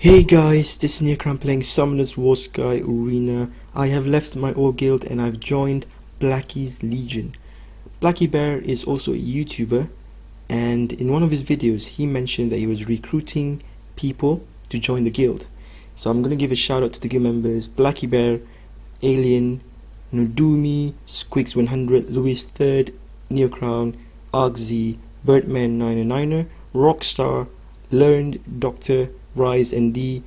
Hey guys, this is neoCrown playing Summoners War Sky Arena. I have left my old guild and I've joined Blacky's Legion. Blackybear is also a YouTuber, and in one of his videos he mentioned that he was recruiting people to join the guild. So I'm gonna give a shout out to the guild members: Blackybear, Alien, Nudumi, Squigs100, Louis III, neoCrown, ArkZ, Birdman99er, Rockstar, Learned, Doctor, Rise ND,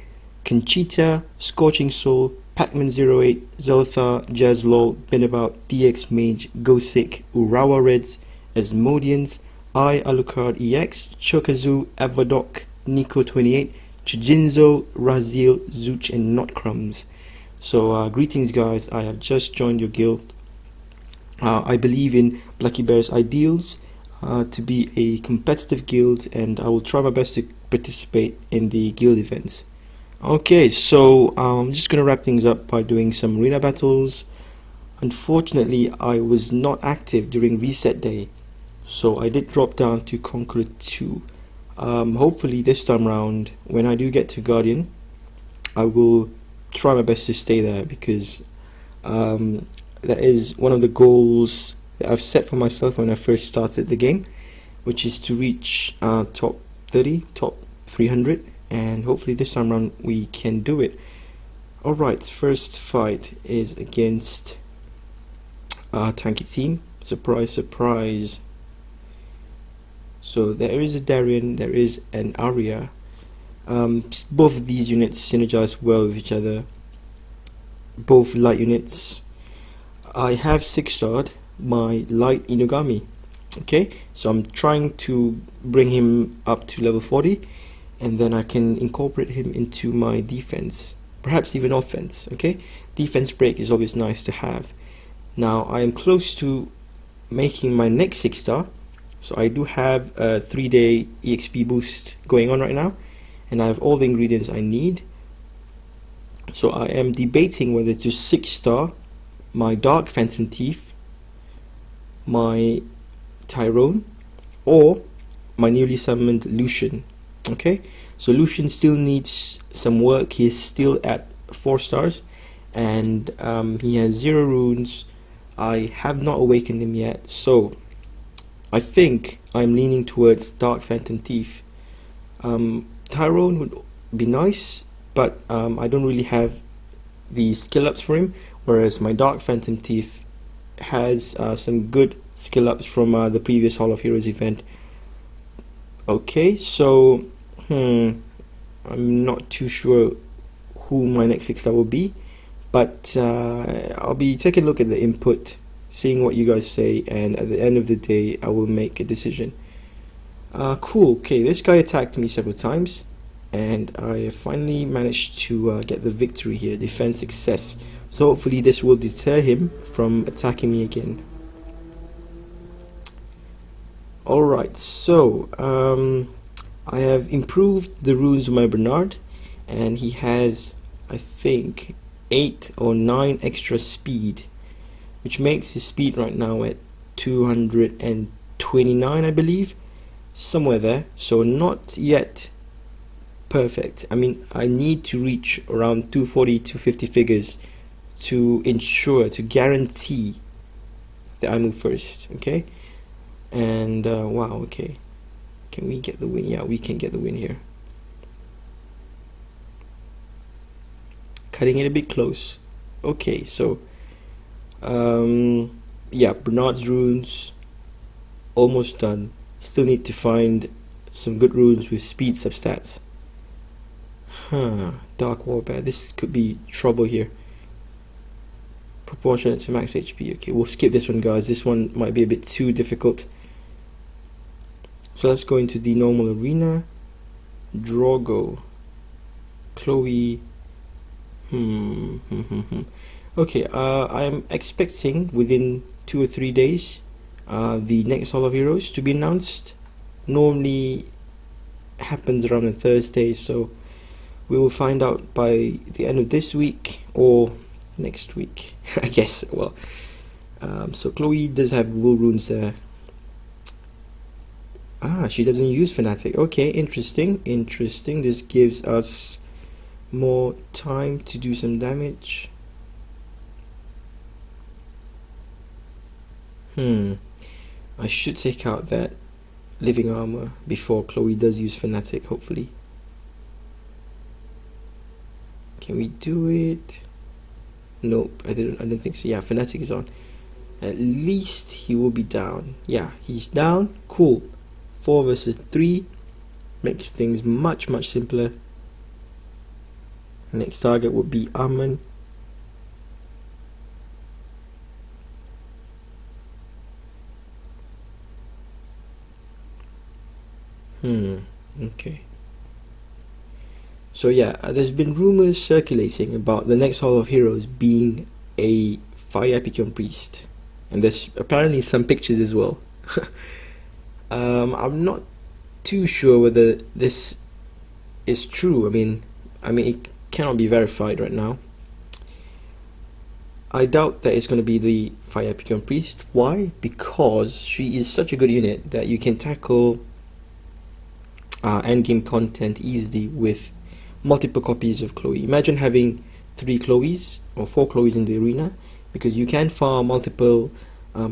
Conchita, Scorching Soul, Pacman08, Zelthar, Jazzlol, Benabout, DX Mage, Gosick, Urawa Reds, Asmodians, Alucard EX, Chokazu, Avadoc, Nico28, Chijinzo, Razil, Zooch, and Notcrumbs. So greetings guys, I have just joined your guild. I believe in Blackybear's ideals to be a competitive guild, and I will try my best to participate in the guild events. Okay, so I'm just gonna wrap things up by doing some arena battles. Unfortunately, I was not active during reset day, so I did drop down to Conqueror 2. Hopefully this time around, when I do get to Guardian, I will try my best to stay there, because that is one of the goals that I've set for myself when I first started the game, which is to reach top 30, top 300, and hopefully this time around we can do it. Alright, first fight is against tanky team. Surprise, surprise. So there is a Darien, there is an Arya. Both of these units synergize well with each other. Both light units. I have 6-starred my light Inugami. Okay, so I'm trying to bring him up to level 40, and then I can incorporate him into my defense, perhaps even offense. Okay, defense break is always nice to have. Now I am close to making my next 6-star, so I do have a 3-day EXP boost going on right now, and I have all the ingredients I need. So I am debating whether to 6-star my Dark Phantom Thief, my Tyrone, or my newly summoned Lucian. Okay, so Lucian still needs some work. He is still at 4 stars, and he has 0 runes. I have not awakened him yet, so I think I'm leaning towards Dark Phantom Thief. Tyrone would be nice, but I don't really have the skill ups for him, whereas my Dark Phantom Thief has some good skill ups from the previous Hall of Heroes event. Okay, so I'm not too sure who my next 6-star will be, but I'll be taking a look at the input, seeing what you guys say, and at the end of the day I will make a decision. Cool. Okay, this guy attacked me several times, and I finally managed to get the victory here. Defense success. So hopefully this will deter him from attacking me again. Alright, so I have improved the runes of my Bernard, and he has, I think, 8 or 9 extra speed, which makes his speed right now at 229, I believe, somewhere there. So not yet perfect. I mean, I need to reach around 240, 250 figures to ensure, to guarantee that I move first. Okay, and wow, okay, can we get the win? Yeah, we can get the win here. Cutting it a bit close. Okay, so yeah, Bernard's runes almost done. Still need to find some good runes with speed substats. Dark Warbear, this could be trouble here. Proportionate to max HP. Okay, we'll skip this one, guys. This one might be a bit too difficult. So let's go into the normal arena. Drogo, Chloe. Okay, I am expecting within 2 or 3 days the next Hall of Heroes to be announced. Normally happens around a Thursday, so we will find out by the end of this week or next week, I guess. Well, so Chloe does have wool runes there. She doesn't use Fanatic. Okay, interesting. This gives us more time to do some damage. I should take out that living armor before Chloe does use fanatic, hopefully. Can we do it? Nope, I don't think so. Yeah, fanatic is on. At least he will be down. Yeah, he's down. Cool. 4 versus 3 makes things much simpler. Next target would be Amun. Okay. So yeah, there's been rumors circulating about the next Hall of Heroes being a Fire Epicon Priest, and there's apparently some pictures as well. I'm not too sure whether this is true. I mean it cannot be verified right now. I doubt that it's going to be the Fire Epicon Priest. Why? Because she is such a good unit that you can tackle endgame content easily with multiple copies of Chloe. Imagine having 3 Chloes or 4 Chloes in the arena, because you can farm multiple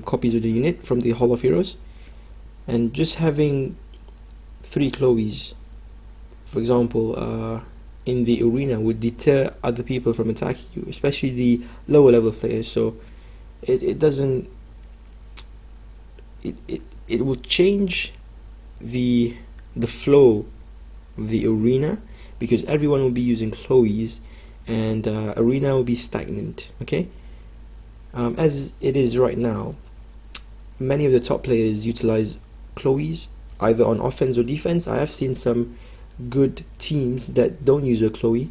copies of the unit from the Hall of Heroes, and just having 3 Chloes, for example, in the arena would deter other people from attacking you, especially the lower level players. So it will change the flow of the arena, because everyone will be using Chloes, and arena will be stagnant. Okay, as it is right now, many of the top players utilize Chloes either on offense or defense. I have seen some good teams that don't use a Chloe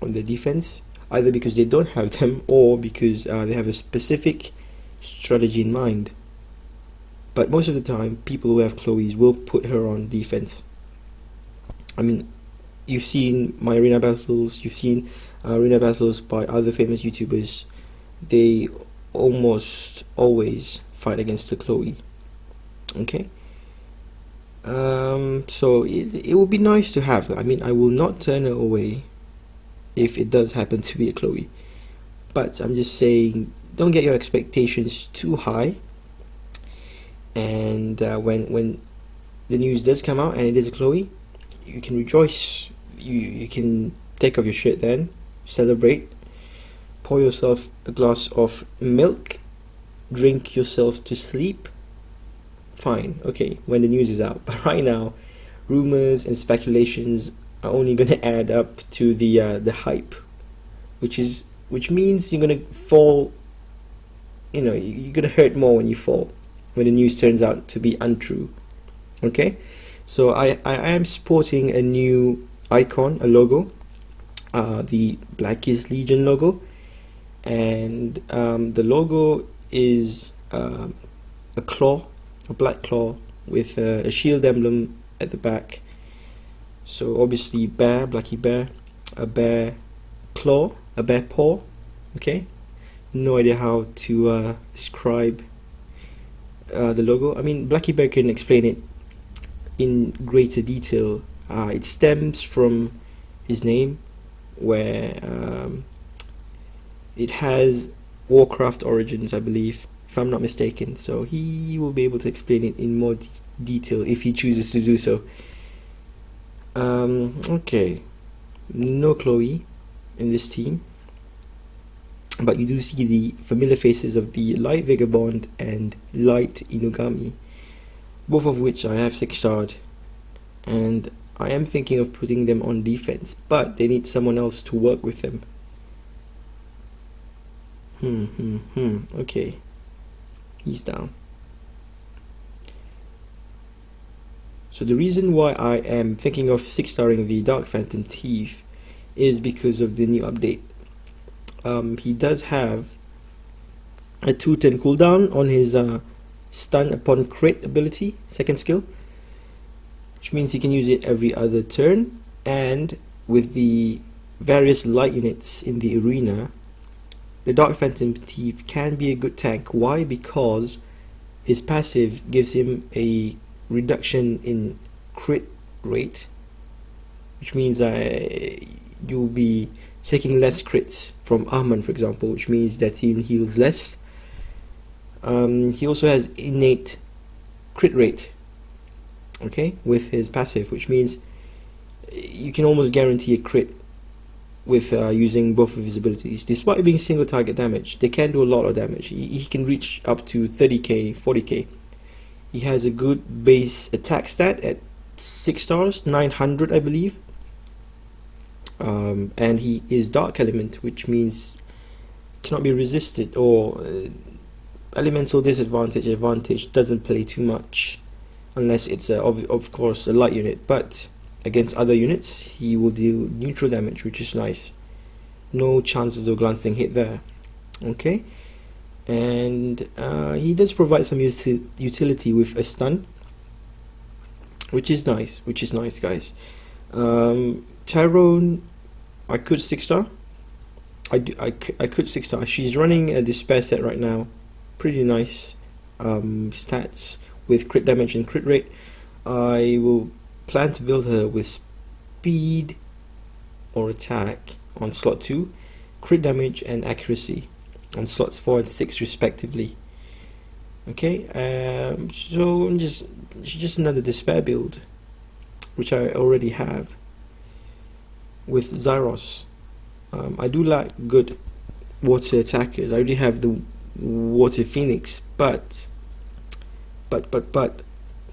on the defense, either because they don't have them or because they have a specific strategy in mind. But most of the time, people who have Chloes will put her on defense. I mean, you've seen my arena battles, you've seen arena battles by other famous YouTubers. They almost always fight against the Chloe. Okay, so it would be nice to have her. I mean, I will not turn her away if it does happen to be a Chloe, but I'm just saying, don't get your expectations too high. And when the news does come out and it is a Chloe, you can rejoice. You can take off your shirt then, celebrate, pour yourself a glass of milk, drink yourself to sleep. Fine, okay, when the news is out. But right now, rumors and speculations are only going to add up to the hype, which means you're going to fall. You know, you're going to hurt more when you fall, when the news turns out to be untrue. Okay, so I am sporting a new icon, a logo, the Blacky's Legion logo, and the logo is a claw, a black claw with a shield emblem at the back. So obviously bear, Blackybear, a bear claw, a bear paw. Okay, no idea how to describe the logo. I mean, Blackybear can explain it in greater detail. It stems from his name, where it has Warcraft origins, I believe, if I'm not mistaken. So he will be able to explain it in more detail if he chooses to do so. Okay, no Chloe in this team, but you do see the familiar faces of the Light Vagabond and Light Inugami, both of which I have 6-starred, and I am thinking of putting them on defense, but they need someone else to work with them. Okay, he's down. So the reason why I am thinking of 6-starring the Dark Phantom Thief is because of the new update. He does have a 2-turn cooldown on his stun upon crit ability, second skill, which means he can use it every other turn. And with the various light units in the arena, the Dark Phantom Thief can be a good tank. Why? Because his passive gives him a reduction in crit rate, which means you'll be taking less crits from Ahman, for example, which means that he heals less. He also has innate crit rate, okay, with his passive, which means you can almost guarantee a crit with using both of his abilities. Despite being single target damage, they can do a lot of damage. He can reach up to 30k, 40k. He has a good base attack stat at 6 stars, 900 I believe. And he is dark element, which means cannot be resisted, or elemental disadvantage, advantage doesn't play too much unless it's of course a light unit, but against other units he will deal neutral damage, which is nice. No chances of glancing hit there. Okay, and he does provide some utility with a stun, which is nice guys. Tyrone, I could 6-star. I could 6-star. She's running a despair set right now. Pretty nice stats with crit damage and crit rate. I will plan to build her with speed or attack on slot 2, crit damage and accuracy on slots 4 and 6 respectively. Okay, so it's just another despair build, which I already have with Zyros. I do like good water attackers. I already have the Water Phoenix, but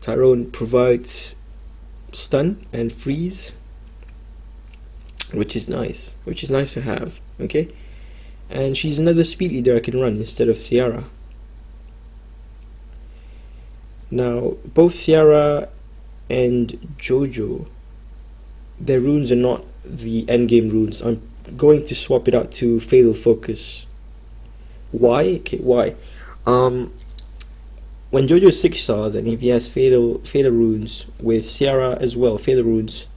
Tyrone provides stun and freeze, which is nice to have. Okay, and she's another speed leader I can run instead of Ciara. Now both Ciara and Jojo, their runes are not the endgame runes. I'm going to swap it out to Fatal Focus. Why? Okay, why? When Jojo is 6 stars and if he has fatal runes, with Ciara as well, fatal runes,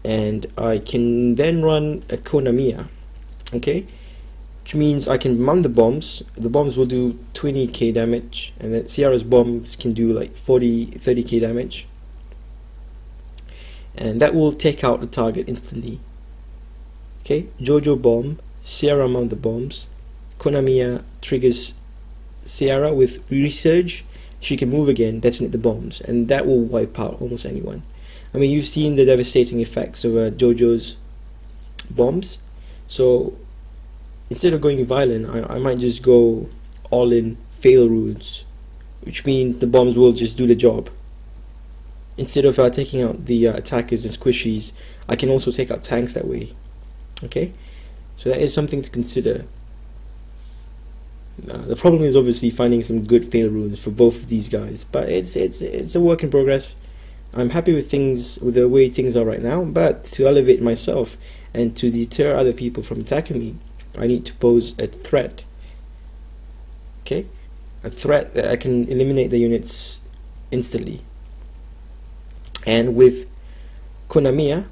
and I can then run a Konamiya, okay, which means I can mount the bombs. The bombs will do 20k damage, and then Ciara's bombs can do like 30k damage, and that will take out the target instantly. Okay, Jojo bomb, Ciara mount the bombs, Konamiya triggers Ciara with resurge. She can move again, detonate the bombs, and that will wipe out almost anyone. I mean, you've seen the devastating effects of Jojo's bombs. So instead of going violent, I might just go all in fail runes, which means the bombs will just do the job. Instead of taking out the attackers and squishies, I can also take out tanks that way. Okay, so that is something to consider. The problem is obviously finding some good fail runes for both of these guys, but it's a work in progress. I'm happy with the way things are right now, but to elevate myself and to deter other people from attacking me, I need to pose a threat. Okay, a threat that I can eliminate the units instantly. And with Konamiya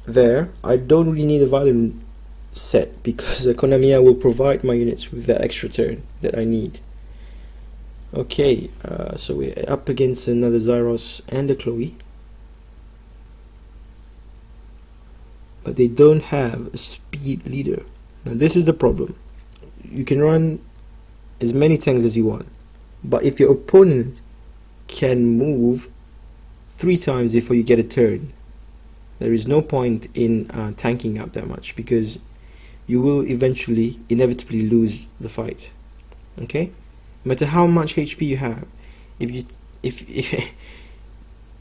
there, I don't really need a violent set, because Konamiya will provide my units with that extra turn that I need. Okay, so we're up against another Zyros and a Chloe, but they don't have a speed leader. Now this is the problem. You can run as many tanks as you want, but if your opponent can move 3 times before you get a turn, there is no point in tanking up that much, because you will inevitably lose the fight. Okay, no matter how much HP you have, if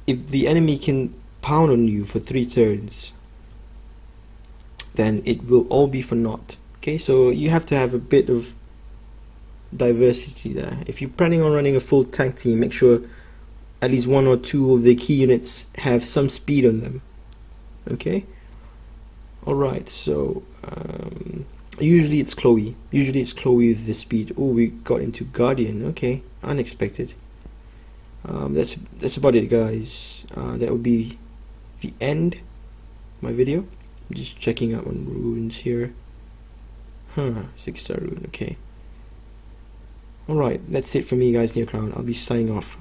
the enemy can pound on you for 3 turns, then it will all be for naught. Okay, so you have to have a bit of diversity there. If you're planning on running a full tank team, make sure at least 1 or 2 of the key units have some speed on them. Okay, alright, so usually it's Chloe with the speed. Oh, we got into Guardian. Okay, unexpected. That's about it, guys. That would be the end of my video. I'm just checking out on runes here. 6-star rune. Okay, alright, that's it for me, guys. neoCrown. I'll be signing off.